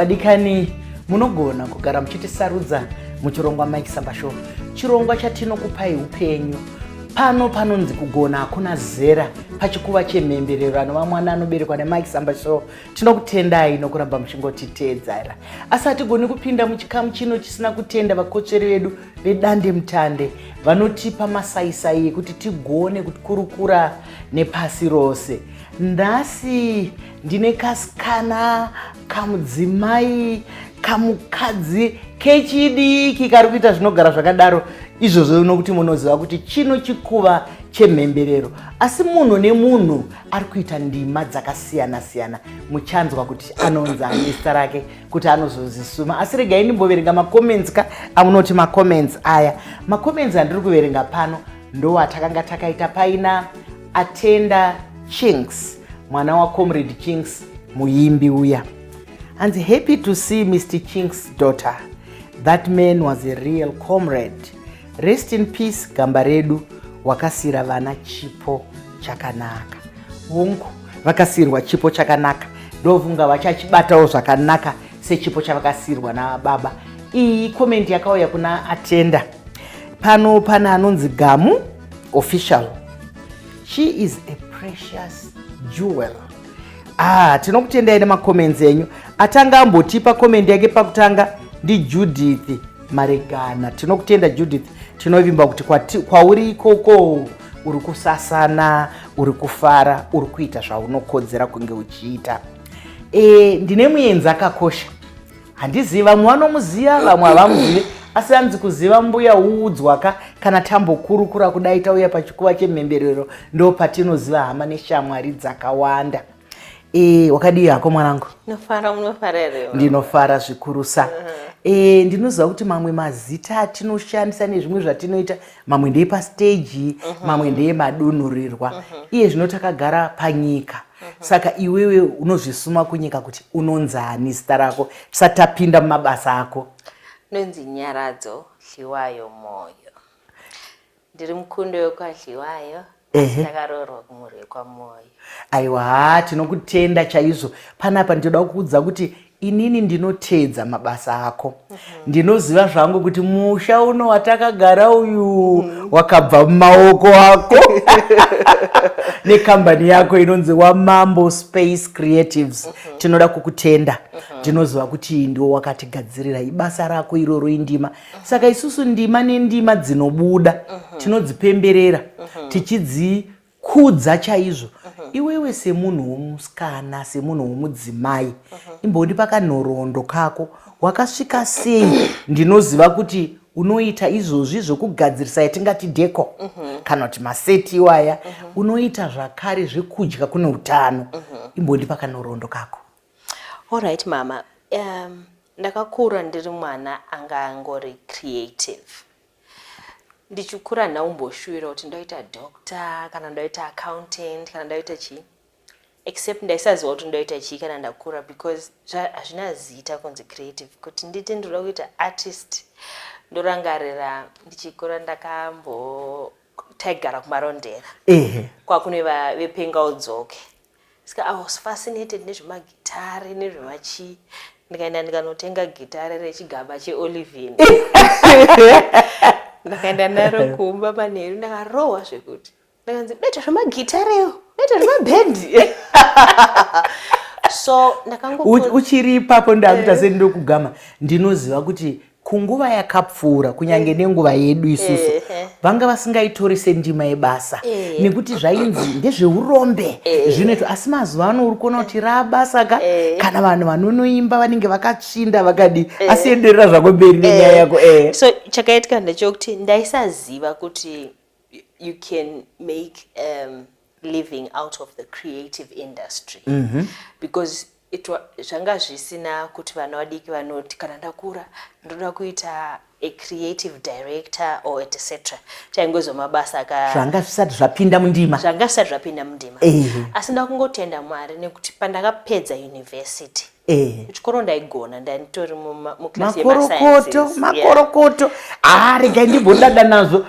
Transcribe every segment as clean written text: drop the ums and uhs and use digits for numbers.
Vadikani munogona kugara muchitisarudza muchirongwa Mike Samba Show. Chirongwa chatinokupai upenyu. Pano panonzi kugona hakuna zera pachikuva chemhemberero anova mwana anoberekwa neMike Samba Show. Tinokutendai nokuramba muchingotiteedzera. Asi hatigoni kupinda muchikamu chino chisina kutenda vakotsveri vedu vedande mutande vanotipa masaisai ekuti tigone kukurukura nepasi rose. Nhasi ndine kasikana kamudzimai kamukadzi kechidiki kari kuita zvinogara zvakadaro izvozvo nokuti munoziva kuti chino chikuva chemhemberero, asi munhu nemunhu ari kuita ndima dzakasiyana siyana. Muchanzwa kuti anonzi zita rake kuti anozozisuma. Asi regai ndimboverenga macomments amunoti macomments aya. Macomments andiri kuverenga pano ndowatakanga takaita paina Atenda Chinks, mwana wa Comrade Chinks, muimbi uya. And happy to see Mr. Chinks' daughter. That man was a real comrade. Rest in peace, Gambaredu. Wakasira vana chipo chakanaka. Vungu vakasirwa chipo chakanaka. Ndovunga vachachibatawo zvakanaka sechipo chavakasirwa nababa. Iyi comment yakauya kuna Atenda. Pano pana anonzi Gamu official. She is a precious jewel. Tinokutendai nemacomments enyu. Atanga ambotipa comment yake pakutanga ndi Judith Maregana. Tinokutenda Judith. Tinovimba kuti kwauri ikoko uri kusasana, uri kufara, uri kuita zvaunokodzera kunge uchiita. Ndine muenzi akakosha. Handiziva vamwe vanomuziva vamwe havamuzivi, asi hanzi kuziva mbuya uudzwaka kana tambokurukura kudai tauya pachikuva chemhemberero ndo patinoziva hama neshamwari dzakawanda. Wakadii hako mwanangu? Nofara munofara ere? Ndinofara zvikurusa. Ndinoziva kuti mamwe mazita atinoshandisa nezvimwe zvatinoita, mamwe ndeye pastage, mamwe ndeye madunurirwa. Iye zvino takagara panyika. Saka iwewe unozvisuma kunyika kuti unonzani zita rako tisati tapinda mumabasa ako? Nonzi Nyaradzo Hliwayo Moyo. Ndiri mukundo yokwahliwayo. Ndakaroorwa kumurwe kwaMoyo. Aiwa, tinokutenda chaizvo. Panapa ndinoda kuudza kuti inini ndinoteedza mabasa ako. Ndinoziva zvangu kuti musha uno watakagara uyu wakabva mumaoko ako. Nekambani yako inonzi Wamambo Space Creatives. Tinoda kukutenda. Ndinoziva kuti ndiwo wakatigadzirira ibasa rako iroro indima. Saka isusu ndima nendima dzinobuda tinodzipemberera tichidzikudza chaizvo. Iwewe semunhu womusikana, semunhu womudzimai, imboni pakanhoroondo kako wakasvika sei? Ndinoziva kuti unoita izvozvi zvokugadzirisa yatingati deco kana kuti maseti iwaya, unoita zvakare zvekudya kune utano. Imboni pakanhoroondo kako. All right mama, ndakakura ndiri mwana anga angori creative. Ndichikura ndaumboshuvira kuti ndoita doctor kana ndoita accountant kana ndoita chi, except ndaisaziva kuti ndoita chi kana ndakura, because hazvina zita kunzi creative. Kuti nditi ndoda kuita artist ndorangarira ndichikura taigara kumarondera kwakune vepenga udzoke. Saka I was fascinated nezvemagitari nezvemachi. Ndikaenda ndikanotenga gitari rechigaba cheOlivine. Ndakaenda naro kuumba manheru ndakarohwa zvekuti. Ndakanzi noita zvemagitariyo, noita zvemabhendi. So uchiri ipapo ndakuita sendokugama. Ndinoziva kuti kunguva yakapfuura kunyange nenguva yedu isusu vanga vasingaitori sendima yebasa nekuti zvainzi ndezveurombe zvinoitwa. Asi mazuva ano uri kuona kuti rabasa kana vanhu vanonoimba vanenge vakatsvinda vakadi asienderera zvako mberi nenyaya yako. So chakaitika ndechekuti ndaisaziva kuti you can make living out of the creative industry. Because zvanga zvisina kuti vana vadiki vanoti kana ndakura ndoda kuita a creative director or etc. Taingozo mabasa zvanga zvisati zvapinda mundima. Asi ndakungotenda Mwari nekuti pandakapedza university kuchikoro ndaigona ndanitori muklasi yemasciences. makorokoto regai ndimbodada nazvo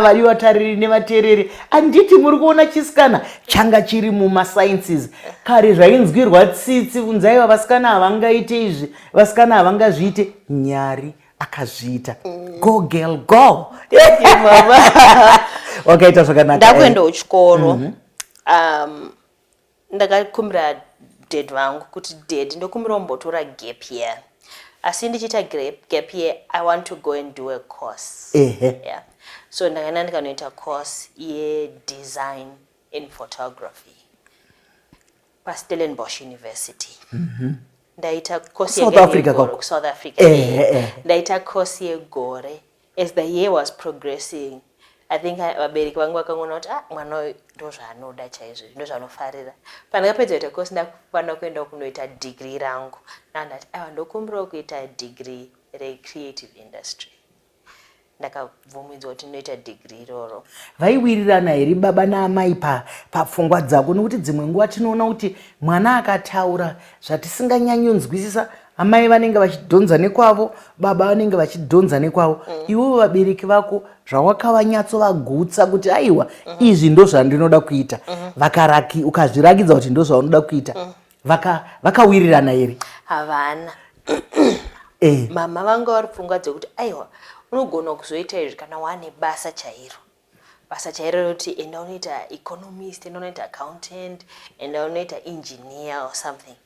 varivatariri nevateereri anditi muri kuona chisikana changa chiri mumasciences kare zvainzwirwa tsitsi unzaiva vasikana havangaite izvi vasikana havangazviite nyari akazviita go girl go wakaita zvakanaka ndakuenda kuchikoro ndakakumbira dad vangu kuti dad ndokumbira umbotora gap year asi ndichiita gap year I want to go and do a course. Yeah. So ndakaenda ndikanoita course yedesign in photography paStellenbosch University. Ndaita course South Africa. South Africa. Ndaita course yegore. As the year was progressing, I think vabereki vangu vakangoona kuti mwana uyu ndozvaanoda chaizvo ndozvaanofarira. Pandakapedza kuita course ndakufanira kuenda kunoita degree rangu. Ndandati ndokumbirawo kuita degree recreative industry. Ndakabvumidzwa kuti ndinoita degree iroro. Vaiwirirana here baba naamai papfungwa dzako nokuti dzimwe nguva tinoona kuti mwana akataura zvatisinganyanyonzwisisa amai vanenge vachidhonza nekwavo baba vanenge vachidhonza nekwavo ivo vabereki vako zvawakavanyatso kuti aiwa izvi ndozvandinoda kuita ukazvirakidza kuti ndozvaunoda kuita vakawirirana here havana mama vanga vari pfungwa dzekuti aiwa unogona kuzoita izvi kana wane basa chairo rokuti enda unoita economist, enda unoita accountant, enda unoita engineer or something.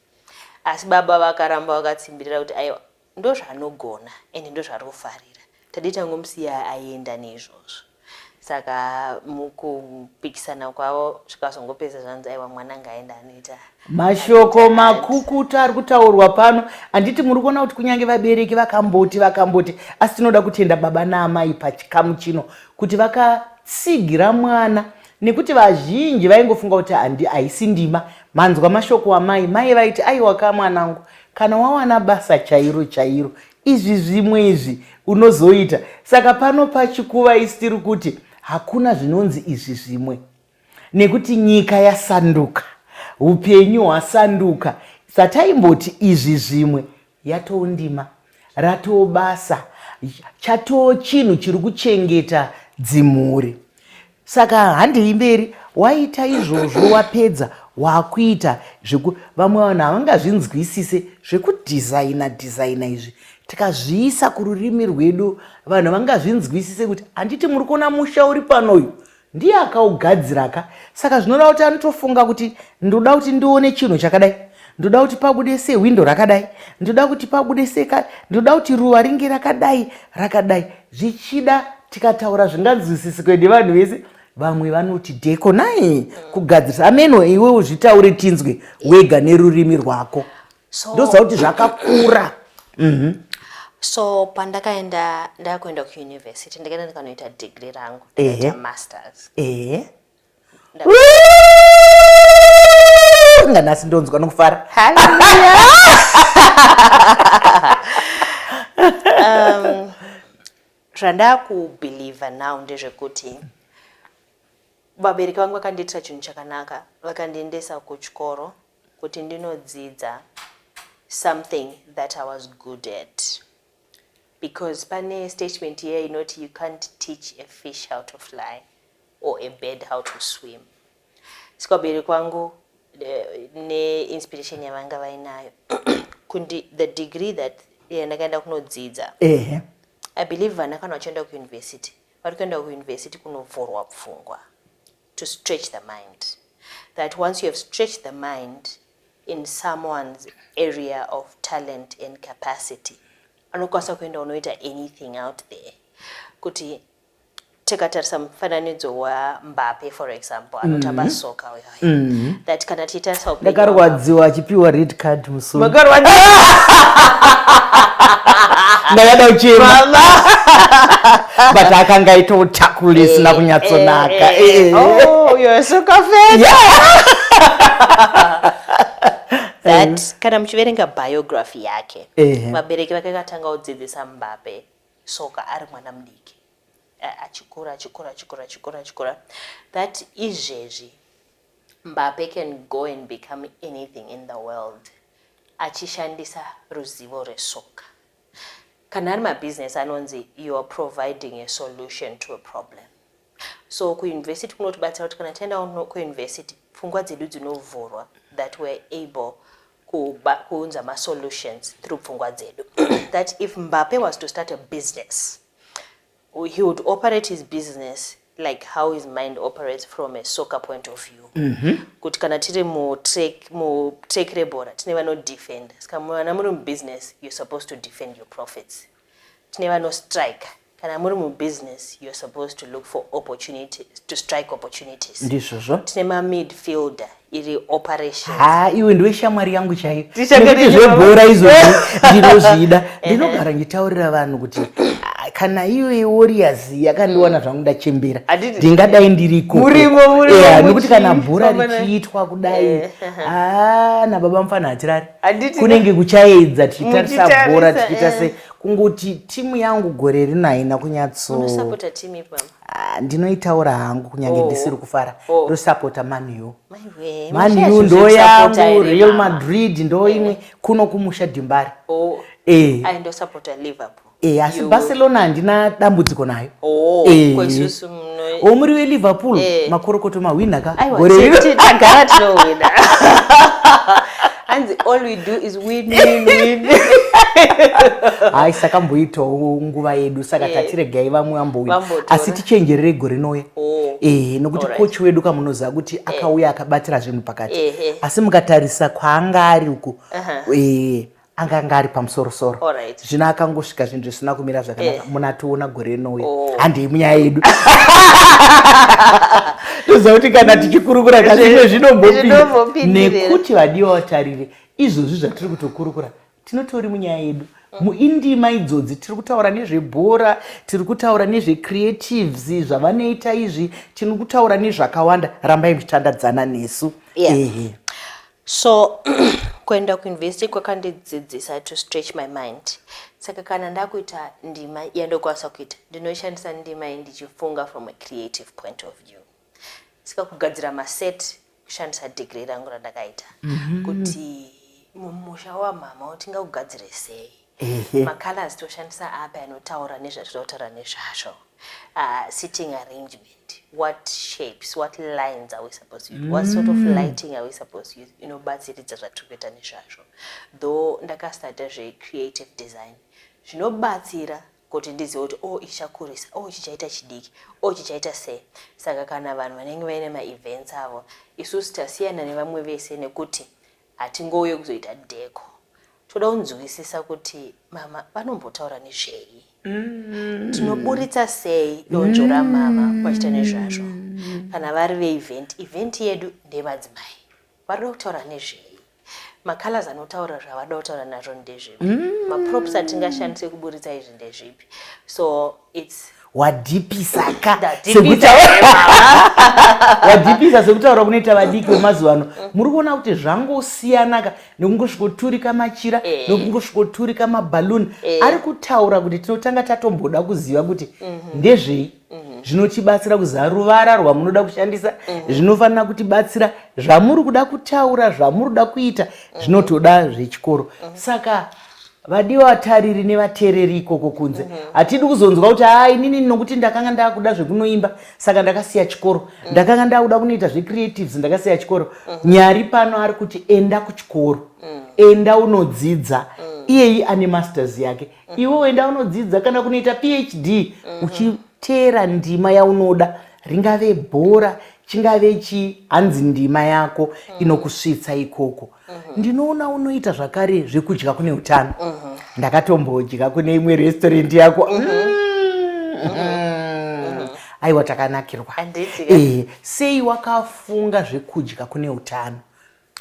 Asi baba vakaramba vakatsimbirira kuti aiwa ndozvaanogona ende ndozvaari kufarira tadi tangomusiya aenda neizvozvo. Saka mukupikisana kwavo zvikazongopedza zvanzi aiwa mwana ngaenda anoita mashoko makukuta ari kutaurwa pano. Handiti muri kuona kuti kunyange vabereki vakamboti asi tinoda kutenda baba naamai pachikamu chino kuti vakatsigira mwana nekuti vazhinji vaingofunga kuti haisi ndima. Manzwa mashoko amai mai vaiti aiwa kamwanangu kana wawana basa chairo izvi zvimwe izvi unozoita. Saka pano pachikuva isi tiri kuti hakuna zvinonzi izvi zvimwe nekuti nyika yasanduka, upenyu hwasanduka. Sataimboti izvi zvimwe yatondima, ratobasa, chatoo chinhu chiri kuchengeta dzimhuri. Saka handei mberi waita izvozvo wapedza wakuita vamwe vanhu havangazvinzwisise zvekudhizaina izvi tikazviisa kururimi rwedu vanhu vangazvinzwisise kuti handiti muri kuona musha uri panoyu ndiye akaugadzira saka zvinoda kuti anotofunga kuti ndoda kuti ndione chinhu chakadai, ndoda kuti pabude sewindo rakadai, ndoda kuti pabude ndoda kuti ruva ringe rakadai zvichida tikataura zvinganzwisisike nevanhu vese. Vamwe vanoti dheko nai kugadzirisa ameno iwe uzvitaure tinzwe wega nerurimi rwako ndoziva kuti zvakakura. So pandakaenda ndakuenda kuuniversity ndikaenda ndikanoita degree rangu ndikaita masters. Nganasi ndonzwa nokufara. Zvandakubhilivha now ndezvekuti vabereki vangu vakandiitira chinhu chakanaka vakandiendesa kuchikoro kuti ndinodzidza something that I was good at, because pane statement here inoti you can't teach a fish how to fly or a bird how to swim. Saka vabereki vangu ne-inspiration yavanga vainayo the degree that ndakaenda kunodzidza I believe vana kana vachienda kuuniversity vari kuenda kuuniversity kunovhurwa pfungwa, to stretch the mind. That once you have stretched the mind in someone's area of talent and capacity, anokwanisa kuenda unoita anything out there. Kuti tikatarisa mufananidzo waMbappe for example anotamba soka uyo. That kana titarisa upenyu ndakarwadziwa achipiwa red card musoro. Ndakada uchema but akanga aitotakura isina kunyatsonaka. Oh, you're a soccer fan. That kana muchiverenga biography yake vabereki vake vakatanga kudzidzisa Mbappe soka ari mwana mudiki achikura that izvezvi Mbappe can go and become anything in the world achishandisa ruzivo resoka. Kana ari mabusiness anonzi you are providing a solution to a problem. So kuuniversity kunotibatsira kuti kana taenda kuuniversity pfungwa dzedu dzinovhurwa that we're able kuunza ma-solutions through pfungwa dzedu. That if Mbappe was to start a business, he would operate his business like how his mind operates from a soccer point of view. Kuti kana tiri mu track rebora tine vano defend. Saka kana muri mu business you're supposed to defend your profits. Tine vano strike. Kana muri mu business you're supposed to look for opportunities, to strike opportunities. Ndizvozvo. Tine ma midfielder iri operations. Iwe ndiwe shamwari yangu chaiyo. Nekuti zvebhora izvozvo ndinozvida. Ndinogara ndichitaurira vanhu kuti kana iwe Warriors yakandiwana zvangu ndachembera ndingadai ndiriko. Nekuti kana bhora richiitwa kudai nababa mufana hatirari kunenge kuchaedza tichitarisa bhora tichiita se kungoti timu yangu gore rino haina kunyatso. Unosapota timu ipo? Ndinoitaura hangu kunyange ndisiri kufara. Ndosapota Man U. Man U ndo yangu, Real Madrid ndo imwe, kuno kumusha Dimbari. Ndosapota Liverpool. Asi Barcelona handina dambudziko nayo. Kwesusu muri weLiverpool makorokoto mawina ka. Tagara tinowina. And all we do is win. Saka mboitawo nguva yedu saka tatiregai vamwe vambowina. Asi tichenjerere gore rinouya. Nokuti coach wedu kamunoziva kuti akauya akabatira zvinhu pakati. Asi mukatarisa kwaanga ari uku anga ari pamusoro-soro. Zvino akangosvika zvinhu zvisina kumira zvakanaka. Munatoona gore rinouya. Handei munyaya yedu. Toziva kuti kana tichikurukura kazvimwe zvinombopinda. Nekuti vadiwa vatarire izvozvi zvatiri kutokurukura tinotori munyaya yedu. Muindima idzodzi tiri kutaura nezvebhora, tiri kutaura nezvecreatives zvavanoita izvi, tiri kutaura nezvakawanda. Rambai muchitandadzana nesu. So kuenda kuuniversity kwakandidzidzisa to stretch my mind. Saka kana ndakuita ndima yandokwanisa kuita ndinoshandisa ndima iyi ndichifunga from a creative point of view. Saka kugadzira maset kushandisa degree rangu randakaita kuti mumusha wamama tingakugadzire sei. Macolors toshandisa apa anotaura nezvatinotaura nezvazvo. Sitting arrangement, what shapes, what lines are we supposed to use, what sort of lighting are we supposed to use, batsiridza zvatiri kuita nezvazvo. Though ndakastarta creative design zvinobatsira kuti ndizive kuti ichakurisa, chichaita chidiki, chichaita sei. Saka kana vanhu vanenge vaine ma-events avo isusu tasiyana nevamwe vese nekuti hatingouye kuzoita deco. Toda kunzwisisa kuti mama vanombotaura nezvei, tinoburitsa sei donzvo ramama vachiita nezvazvo. Kana vari veevent yedu ndevadzimai varida kutaura nezvei, macolors anotaura zvavada kutaura nazvo ndezvipi, maprops atingashandise kuburitsa izvi ndezvipi. So it's wadhipisa sekutaura kunoita vadiki vemazuva ano. Muri kuona kuti zvangosiyanaka nekungosvikoturika machira nekungosvikoturika mabhaluni. Ari kutaura kuti tinotanga tatomboda kuziva kuti ndezvei zvinotibatsira kuziva ruvara rwamunoda kushandisa, zvinofanira kutibatsira zvamuri kuda kutaura, zvamuri kuda kuita zvinotoda zvechikoro. Saka vadiwa vatariri nevateereri ikoko kunze hatidi kuzonzwa kuti inini nokuti ndakanga ndakuda zvekunoimba saka ndakasiya chikoro, ndakanga ndakuda kunoita zvecreatives ndakasiya chikoro. Nyari pano ari kuti enda kuchikoro, enda unodzidza. Iyeyi ane masters yake, iwe enda unodzidza kana kunoita PhD uchiteera ndima yaunoda, ringave bhora chingave hanzi ndima yako inokusvitsa ikoko. Ndinoona unoita zvakare zvekudya kune utano. Ndakatombodya kune imwe restaurant yako. Aiwa takanakirwa. Sei wakafunga zvekudya kune utano?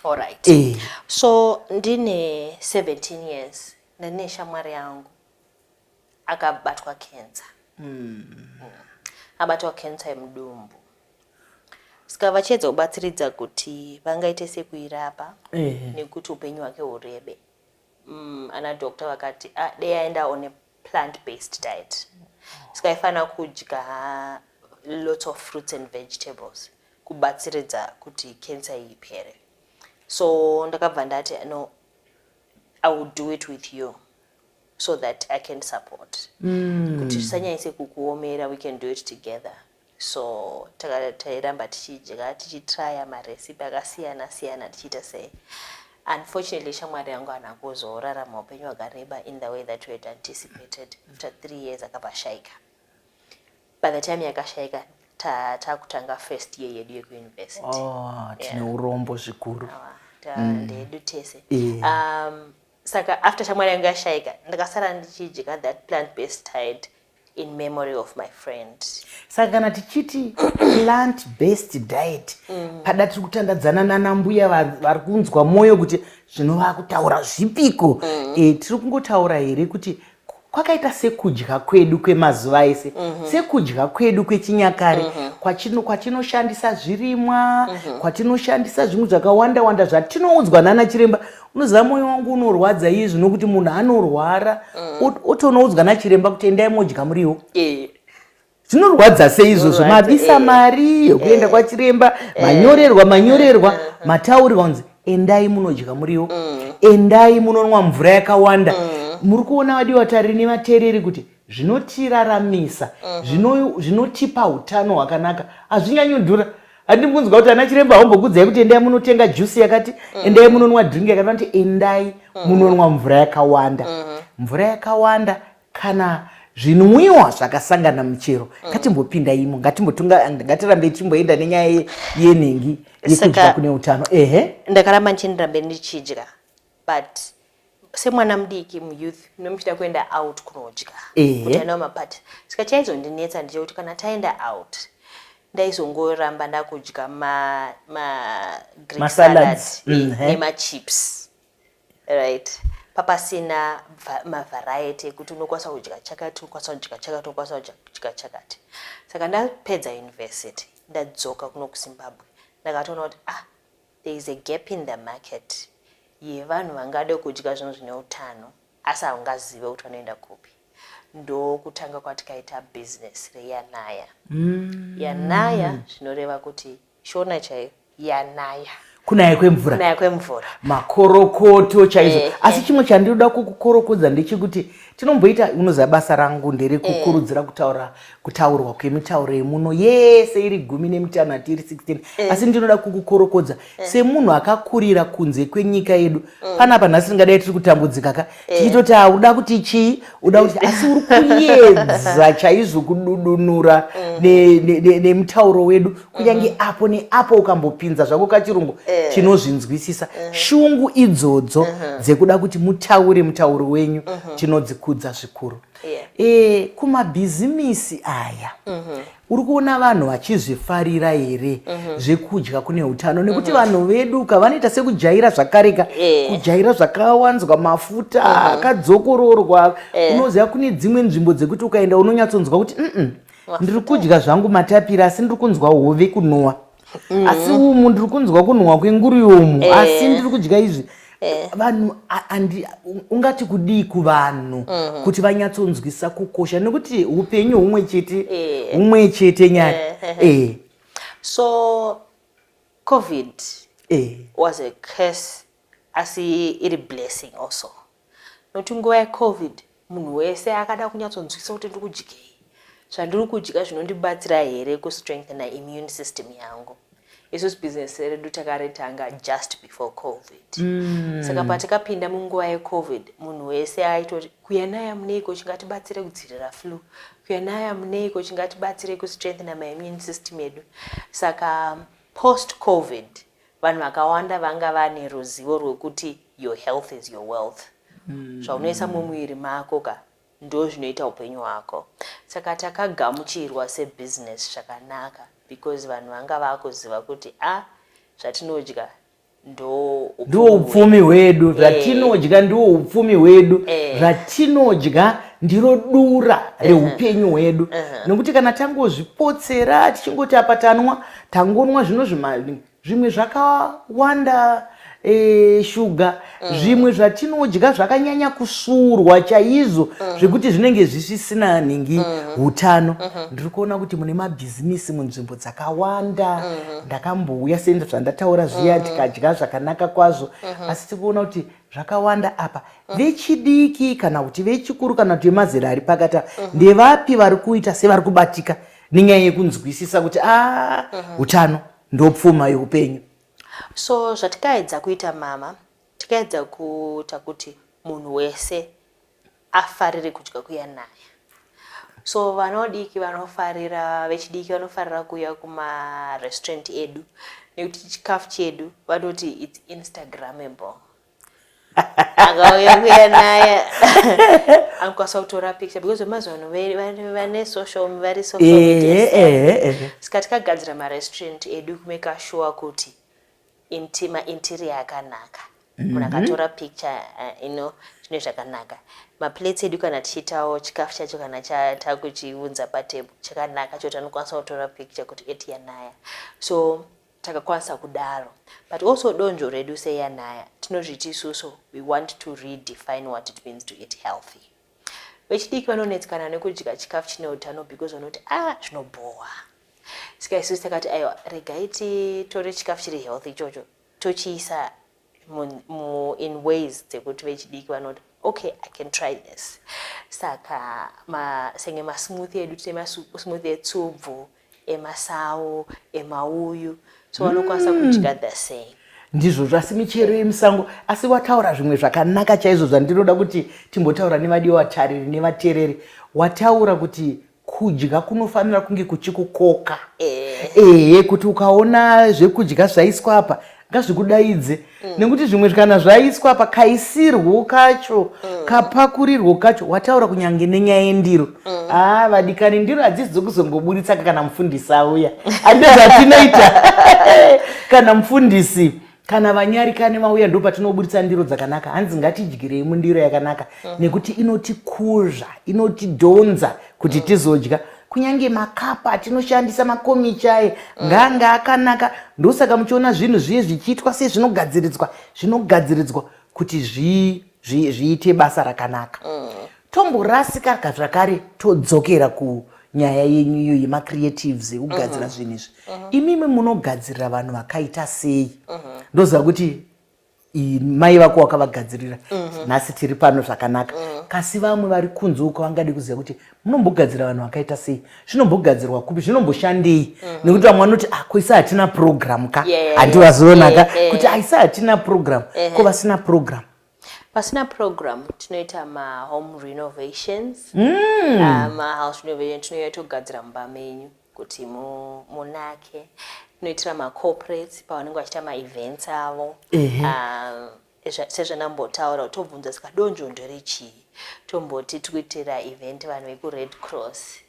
Alright. So ndine 17 years ndine shamwari yangu akabatwa cancer. Abatwa cancer yemudumbu. Saka vachedza kubatsiridza kuti vangaite sekuirapa nekuti upenyu hwake hurebe. Ana doctor vakati dei aenda on a plant-based diet. Saka aifanira kudya lots of fruits and vegetables kubatsiridza kuti cancer ipere. So ndakabva ndati I will do it with you so that I can support. Kuti zvisanyanyise kukuomera, we can do it together. So tairamba tichidya tichitraya marecipe akasiyana siyana tichiita sei. Unfortunately, shamwari yangu haana kuzorarama upenyu hwakareba in the way that we had anticipated. After 3 years akabashaika. By the time yakashaika takutanga first year yedu yekuuniversity. Tine urombo zvikuru. Ndedu tese. Saka after shamwari yangu yashaika ndakasara ndichidya that plant-based diet in memory of my friend. Saka kana tichiti plant-based diet, pada tiri kutandadzana nanambuya vari kunzwa moyo kuti zvinova kutaura zvipiko. Tiri kungotaura here kuti kwakaita sekudya kwedu kwemazuva ese, sekudya kwedu kwechinyakare, kwatinoshandisa zvirimwa, kwatinoshandisa zvinhu zvakawanda wanda zvatinoudzwa nana chiremba. Unoziva moyo wangu unorwadza izvi nokuti munhu anorwara, otonoudzwa nachiremba kuti endai modya muriwo. Zvinorwadza seizvozvo, mabisa mari yokuenda kwachiremba, manyorerwa, mataurirwa kunzi endai munodya muriwo, endai munonwa mvura yakawanda. Muri kuona vadiwa tariri nemateereri kuti zvinotiraramisa, zvinotipa utano hwakanaka, hazvinyanyodhura. Handibvunzwa kuti ana chiremba haumbokudzai kuti endai munotenga juice yakati, endai munonwa drink yakati, vanoti endai munonwa mvura yakawanda. Mvura yakawanda kana zvinwiwa zvakasangana michero. Ngatimbopinda imo, ngatirambe tichimboenda nenyaya yenhengi yekudya kune utano. Ndakaramba ndichindirambe ndichidya, but semwana mudiki muyouth nomuchida kuenda out kunodya kuti anawo mapati. Saka chaizondinetsa ndechekuti kana taenda out ndaizongoramba ndakudya Greek salad nemachips, right? Papasina mavharaiti ekuti unokwanisa kudya chakati, unokwanisa kudya chakati, unokwanisa kudya chakati. Saka ndapedza university ndadzoka kuno kuZimbabwe ndakatoona kuti there is a gap in the market yevanhu vangade kudya zvinhu zvine utano asi haungazive kuti vanoenda kupi. Ndokutanga kwatikaita business reyanaya. Yanaya zvinoreva kuti shona chaiyo yanaya, kunaya kwemvura, makorokoto chaizvo. Asi chimwe chandinoda kukukorokodza ndechekuti tinomboita, unoziva basa rangu nderekukurudzira kutaurwa kwemitauro yemuno yese iri 15 iri 16. Asi ndinoda kukukorokodza semunhu akakurira kunze kwenyika yedu. Panapa nhasi tingadai tiri kutambudzika tichitoti uda kuti chii, uda kuti, asi uri kuedza chaizvo kududunura nemutauro wedu, kunyange apo neapo ukambopinza zvako kachirungu tinozvinzwisisa. Shungu idzodzo dzekuda kuti mutaure mutauro wenyu tinodzikudza zvikuru. Kumabhizimisi aya uri kuona vanhu vachizvifarira here zvekudya kune utano, nekuti vanhu vedu vanoita sekujaira zvakareka, kujaira zvakawanzwa mafuta akadzokororwa. Unoziva kune dzimwe nzvimbo dzekuti ukaenda unonyatsonzwa kuti ndiri kudya zvangu matapira asi ndiri kunzwa hove kunwa, asi umu ndiri kunzwa kunwa kwenguruyomu, asi ndiri kudya izvi. Vanhu ungati kudii kuvanhu kuti vanyatsonzwisa kukosha, nekuti upenyu humwe chete nyaya. So COVID was a curse asi iri blessing also. Nokuti nguva yeCovid munhu wese akada kunyatsonzwisa kuti ndiri kudyei, zvandiri kudya zvinondibatsira here kustrengthena immune system yangu. Isusu business redu takaritanga just before COVID. Saka patakapinda munguva yeCovid munhu wese aitori kuyanaya muneiko chingatibatsire kudzivirira flu, kuyanaya muneiko chingatibatsire kustrengthena my immune system yedu. Saka post COVID vanhu vakawanda vanga vane ruzivo rwekuti your health is your wealth. Zvaunoisa mumwiri mako ndo zvinoita upenyu hwako. Saka takagamuchirwa sebusiness zvakanaka because vanhu vanga vakuziva kuti zvatinodya ndo upfumi hwedu, zvatinodya ndo upfumi hwedu, zvatinodya ndiro dura reupenyu hwedu. Nokuti kana tangozvipotsera tichingoti apa tangonwa zvimwe zvakawanda shuga, zvimwe zvatinodya zvakanyanya kusurwa chaizvo zvekuti zvinenge zvisina ningi hutano. Ndiri kuona kuti mune mabhizinisi munzvimbo dzakawanda. Ndakambouya senda zvandataura zviya tikadya zvakanaka kwazvo, asi tikuona kuti zvakawanda apa vechidiki kana kuti vechikuru kana kuti vemazera ari pakati ndevapi vari kuita sevari kubatika nenyaya yekunzwisisa kuti hutano ndopfuma youpenyu. So zvatikaedza kuita mama, tikaedza kuita kuti munhu wese afarire kudya kuyanaya. So vanodiki vanofarira, vechidiki vanofarira kuya kuma restaurant edu nekuti chikafu chedu vanoti it's instagrammable. Akauya kuyanaya anokwanisa kutora picture because mazuva ano vane social media. Saka tikagadzira marestaurant edu kumeka sure kuti interior yakanaka. Munhu akatora picture zvine zvakanaka. Maplates edu kana tichitawo chikafu chacho kana takuchiunza patable chakanaka choti anokwanisa kutora picture kuti eti yanaya. So takakwanisa kudaro. But also donjo redu seyanaya tinozviti isusu we want to redefine what it means to eat healthy. Vechidiki vanonetskana nekudya chikafu chine utano because vanoti zvinobohwa. Saka isusu takati aiwa regai titore chikafu chiri healthy ichocho tochiisa in ways dzekuti vechidiki vanoti okay, I can try this. Saka senge masmoothie edu tine masmoothie etsubvu, emasawu, emauyu. So vanokwanisa kudya the same. Ndizvo zvasi michero yemusango, asi wataura zvimwe zvakanaka chaizvo zvandinoda kuti timbotaura nevadiwatariri nevateereri. Wataura kuti kudya kunofanira kunge kuchikukoka. Kuti ukaona zvekudya zvaiswa apa ngazvikudaidze. Nekuti zvimwe kana zvaiswa apa kaisirwo kacho, kapakurirwo kacho, wataura kunyange nenyaya yendiro. Vadikani ndiro hadzisi dzokuzongoburitsa kana mufundisi auya. Ande zvatinoita kana mufundisi kana vanyarikani mauya ndo patinoburitsa ndiro dzakanaka. Hanzi ngatidyirei mundiro yakanaka nekuti inotikuza, inotidhonza kuti tizodya. Kunyange makapa atinoshandisa makomichae nganga akanaka. Ndosaka muchiona zvinhu zviye zvichiitwa sei zvinogadziridzwa kuti zviite basa rakanaka. Tomborasika zvakare todzokera kunyaya yenyu iyo yemacreatives ekugadzira zvinhu izvi. Imimi munogadzirira vanhu vakaita sei? Ndoziva kuti mai vako wakavagadzirira, nhasi tiri pano zvakanaka. Kasi vamwe vari kunze uko vangade kuziva kuti munombogadzira vanhu vakaita sei? Zvinombogadzirwa kupi? Zvinomboshandei? Nekuti vamwe vanoti koisa hatina program ka? Handivazoonaka kuti aisa hatina program. Ko vasina program? Pasina program tinoita home renovations. House renovation tinoita kugadzira mumba menyu kuti munake. Tinoitira corporates pavanenge vachiita events avo. Sezvanambotaura tobvunza saka donjo nderechii? Tomboti tikuitira event vanhu veku-Red Cross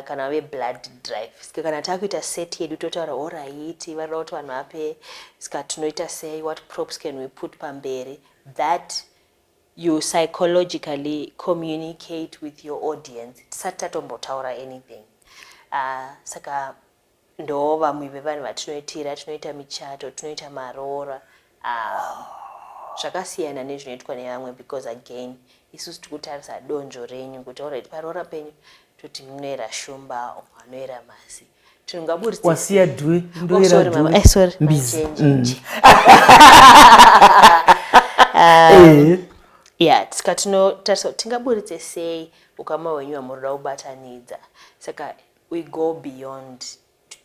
kana ve-blood drive. Saka kana takuita set yedu totaura alright varida kuti vanhu vape, saka tinoita sei, what props can we put pamberi that you psychologically communicate with your audience. Tisati tatombotaura anything. Saka ndo vamwe vevanhu vatinoitira, tinoita michato, tinoita marora. Zvakasiyana nezvinoitwa nevamwe because again isusu tikutarisa donjo renyu kuti alright parora penyu toti munoera shumba, anoera masi. Tinongaburitsa wasiya dwi ndoera dwi. Sorry. Mbizi. Saka tinotarisa tingaburitse sei ukama wenyu wamunoda kubatanidza. Saka we go beyond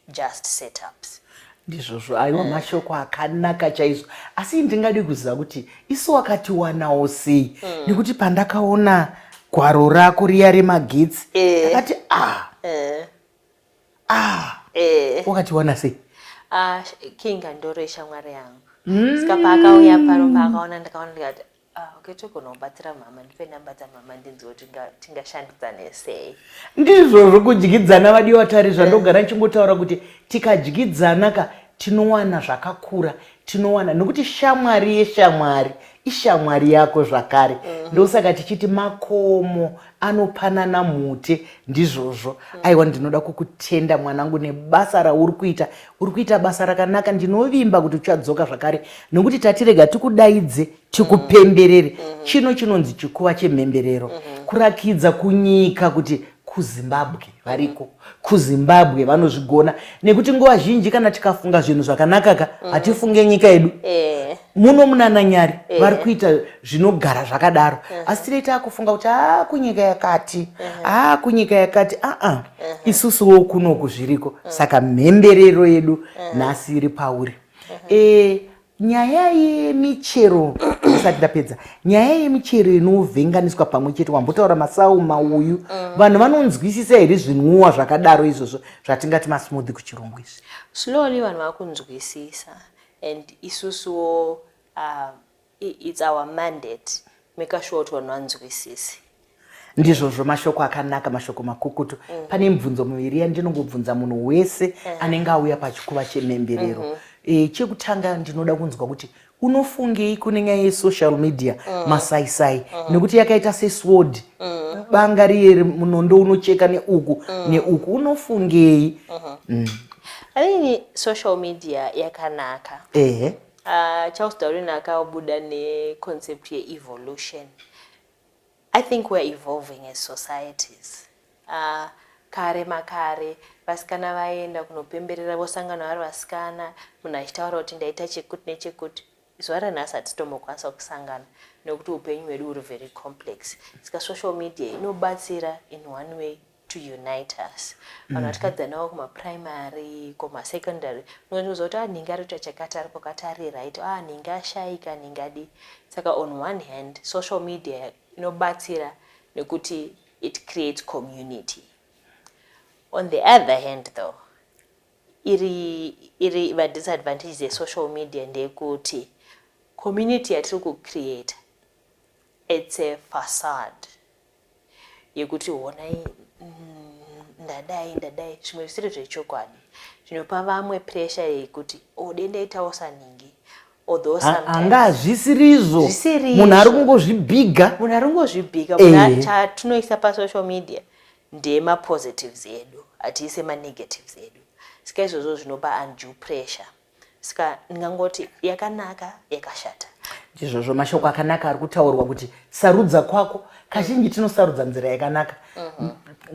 just setups. Ndizvozvo aiwa mashoko akanaka chaizvo. Asi ndingade kuziva kuti isu wakatiwanawo sei? Nekuti pandakaona gwaro rako riya remagetsi akati wakatiwana sei? Kinga ndore shamwari yangu. Saka paakauya pano paakaona ndakaona ndikati togona kubatsira mama, ndipe namba dzamama ndinzive kuti tingashandidzane sei. Ndizvozvo kudyidzana vadiwatari zvandogara ndichingotaura kuti tikadyidzana tinowana zvakakura, tinowana nekuti shamwari yeshamwari ishamwari yako zvakare. Ndosaka tichiti makomo anopanana mhute ndizvozvo. Aiwa, ndinoda kukutenda mwanangu nebasa rauri kuita. Uri kuita basa rakanaka, ndinovimba kuti uchadzoka zvakare nekuti tatirega tikudaidze tikupemberere. Chino chinonzi chikuva chemhemberero, kurakidza kunyika kuti kuZimbabwe variko, kuZimbabwe vanozvigona, nekuti nguva zhinji kana tikafunga zvinhu zvakanaka hatifunge nyika yedu. Muno munana Nyari vari kuita zvinogara zvakadaro, asi tiri takufunga kuti kunyika yakati, kunyika yakati, isusuwo kunoku zviriko. Saka mhemberero yedu nhasi iri pauri. Nyaya yemichero, isati ndapedza, nyaya yemichero inovhenganiswa pamwe chete, wambotaura masau, mauyu, vanhu vanonzwisisa here zvinwiwa zvakadaro izvozvo zvatingati masmoothie kuchirungu izvi? Slowly vanhu vakunzwisisa, and isusuwo it's our mandate make sure kuti vanhu vanzwisise. Ndizvozvo mashoko akanaka, mashoko makukutu. Pane mibvunzo miviri yandinongobvunza munhu wese anenge auya pachikuva chemhemberero. Chekutanga ndinoda kunzwa kuti unofungei kune nyaya yesocial media, masaisai, nekuti yakaita sesword, banga riye munondo unocheka neuku neuku, unofungei? I think social media yakanaka. Charles Darwin akabuda neconcept ye-evolution. I think we're evolving as societies. Kare makare vasikana vaenda kunopemberera, vosangana vari vasikana, munhu achitaura kuti ndaita chekuti nechekuti. Zuva ranhasi hatitomokwanisa kusangana nekuti upenyu hwedu huri very complex. Saka social media inobatsira in one way to unite us. Vanhu vatikadzanawo kumaprimary, kumasecondary, unoziva kuti nhingi ari kuita chakati ari pakati ari right, nhingi ashaika, nhingi adi. Saka on one hand, social media inobatsira nekuti it creates community. On the other hand though, iri disadvantages of social media ndekuti community yatiri kucreate, it's a facade yekuti honai ndadai zvimwe zvisiri zvechokwadi, zvinopa vamwe pressure yekuti dendaitawo saningi, although anga hazvisirizvo, munhu ari kungozvibhiga, chatinoisa pasocial media ndemapositives edu, hatiise manegatives edu. Saka izvozvo zvinopa undue pressure. Saka ndingangoti yakanaka, yakashata. Ndizvozvo mashoko akanaka ari kutaurwa kuti sarudza kwako. Kazhinji tinosarudza nzira yakanaka.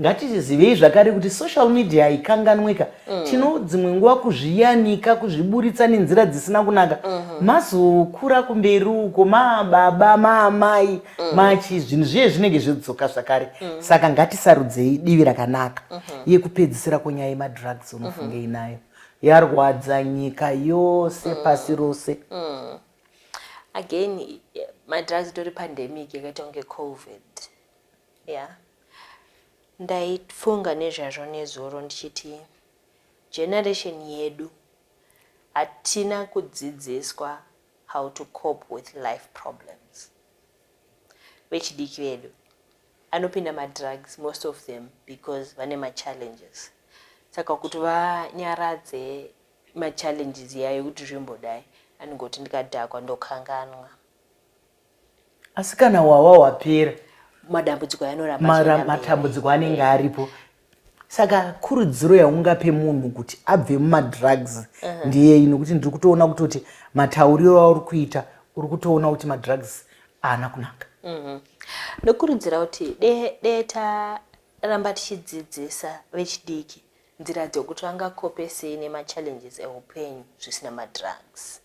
Ngatizivei zvakare kuti social media ikanganwika, tino dzimwe nguva kuzviyanika, kuzviburitsa nenzira dzisina kunaka. Mazokura kumberi uko, mababa, maamai, machi, zvinhu zviye zvinenge zvodzoka zvakare. Saka ngatisarudzei divi rakanaka. Yekupedzisira kwenyaya yemadrugs, unofungei nayo? Yarwadza nyika yose, pasi rose. Again, madrugs tori pandemic yakaita kunge COVID. Ndaifunga nezvazvo nezuro ndichiti generation yedu hatina kudzidziswa how to cope with life problems. Vechidiki vedu anopinda madrugs, most of them, because vane machallenges. Saka kuti vanyaradze machallenges yayo kuti zvimbodai, anongoti ndikadhakwa ndokanganwa. Asi kana wawa wapera, madambudziko yanoramba, matambudziko anenge aripo. Saka kurudziro yaungape munhu kuti abve mumadrugs ndiyei, nokuti ndiri kutoona kuti matauriro auri kuita uri kutoona kuti madrugs haana kunaka. Ndokurudzira kuti taramba tichidzidzisa vechidiki nzira dzokuti vangakope sei nemachallenges eupenyu zvisina madrugs.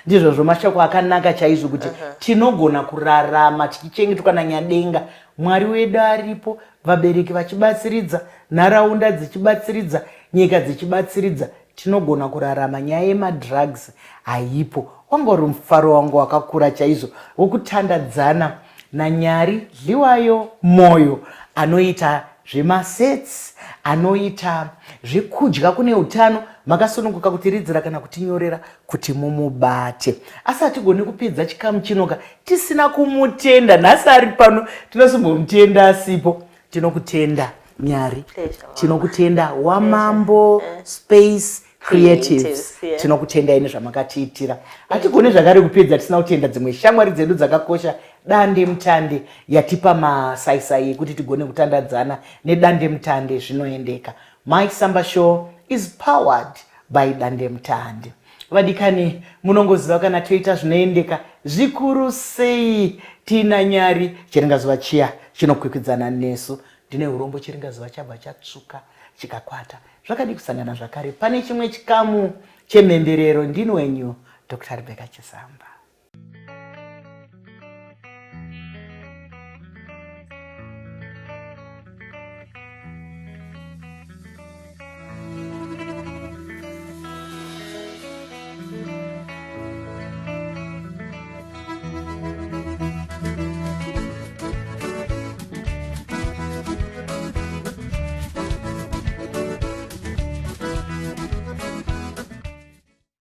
Ndizvozvo mashoko akanaka chaizvo kuti tinogona kurarama tichichengetwa naNyadenga. Mwari wedu aripo, vabereki vachibatsiridza, nharaunda dzichibatsiridza, nyika dzichibatsiridza, tinogona kurarama. Nyaya yemadrugs haipo. Wanga uri mufaro wangu wakakura chaizvo wokutandadzana naNyari Dliwayo Moyo, anoita zvemasets, anoita zvekudya kune utano. Makasununguka kutiridzira kana kutinyorera kuti mumubate. Asi hatigoni kupedza chikamu chinoka tisina kumutenda. Nhasi ari pano tinozombomutenda asipo. Tinokutenda Nyari, tinokutenda Wamambo Space creatives yeah. tinokutendai nezvamakatiitira. Hatigone zvakare kupedza tisina kutenda dzimwe shamwari dzedu dzakakosha, dande mutande yatipa masaisai ekuti tigone kutandadzana nedande mutande zvinoendeka. My Samba Show is powered by dande mutande. Vadikani munongoziva kana toita zvinoendeka zvikuru sei tina nyari chiringazuva chiya chinokwikwidzana nesu. Ndine urombo chiringazuva chabva chatsvuka chikakwata. Zvakadi kusangana zvakare pane chimwe chikamu chemhemberero. Ndini wenyu Dr. Rebecca Chisamba.